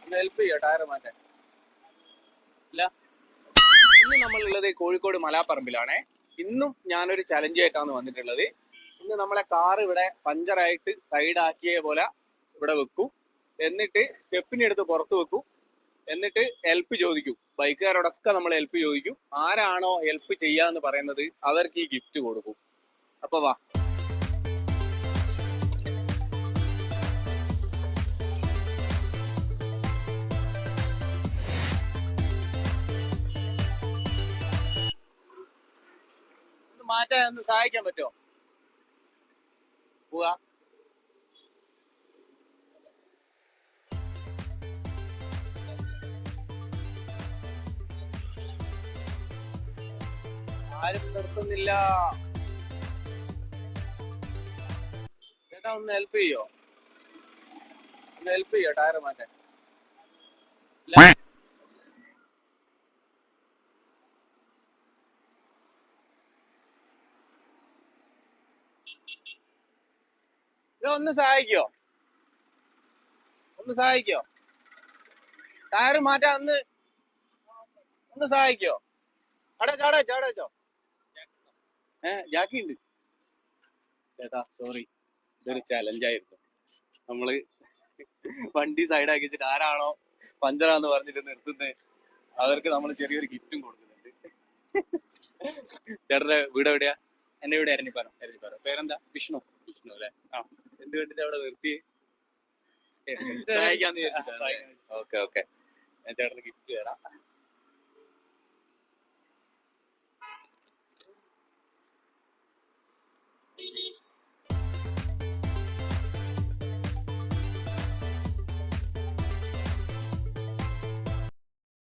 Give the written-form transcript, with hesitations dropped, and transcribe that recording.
ഒന്ന് ഹെൽപ്പ് ചെയ്യോ ടയർ മാറ്റാൻ? ഇല്ല. ഇന്ന് നമ്മളുള്ളത് കോഴിക്കോട് മലാപ്പറമ്പിലാണേ. ഇന്നും ഞാനൊരു ചലഞ്ച് ആയിട്ടാണ് വന്നിട്ടുള്ളത്. ഇന്ന് നമ്മളെ കാർ ഇവിടെ പഞ്ചറായിട്ട് സൈഡ് ആക്കിയ പോലെ ഇവിടെ വെക്കും, എന്നിട്ട് സ്റ്റെപ്പിന് എടുത്ത് പുറത്ത് വെക്കും, എന്നിട്ട് ഹെൽപ്പ് ചോദിക്കും. ബൈക്കുകാരോടൊക്കെ നമ്മൾ ഹെൽപ്പ് ചോദിക്കും. ആരാണോ ഹെൽപ്പ് ചെയ്യാന്ന് പറയുന്നത് അവർക്ക് ഈ ഗിഫ്റ്റ് കൊടുക്കും. അപ്പൊ വാ. മാറ്റാൻ ഒന്ന് സഹായിക്കാൻ പറ്റുമോ? പോവാ. ആരും നിർത്തുന്നില്ല. ചേട്ടാ ഒന്ന് ഹെൽപ്പ് ചെയ്യോ? ഒന്ന് ഹെൽപ്പ് ചെയ്യോ ടയർ മാറ്റാൻ? ഒന്ന് സഹായിക്കോ? ഒന്ന് സഹായിക്കോ? ടയർ മാറ്റാൻ ഒന്ന് സഹായിക്കോ? ചാടോ. ജാക്കി ഉണ്ട്. ചേട്ടാ സോറി, ഇതൊരു ചലഞ്ചായിരുന്നു. നമ്മള് വണ്ടി സൈഡാക്കി വെച്ചിട്ട് ആരാണോ പഞ്ചറാന്ന് പറഞ്ഞിട്ട് നിർത്തുന്നത് അവർക്ക് നമ്മൾ ചെറിയൊരു ഗിഫ്റ്റും കൊടുക്കുന്നുണ്ട്. ചേട്ടന്റെ വീട് എവിടെയാ? എന്റെ വീട് എരഞ്ഞിപ്പാലം. പേരെന്താ? വിഷ്ണു അല്ലെ? ആ. എന്ത് വേണ്ടിട്ട് അവിടെ നിർത്തി? സഹായിക്കാന്ന് വിചാരിച്ചിട്ടാ. ഓക്കെ, ഞാൻ ചേട്ടന് ഗിഫ്റ്റ് തരാം.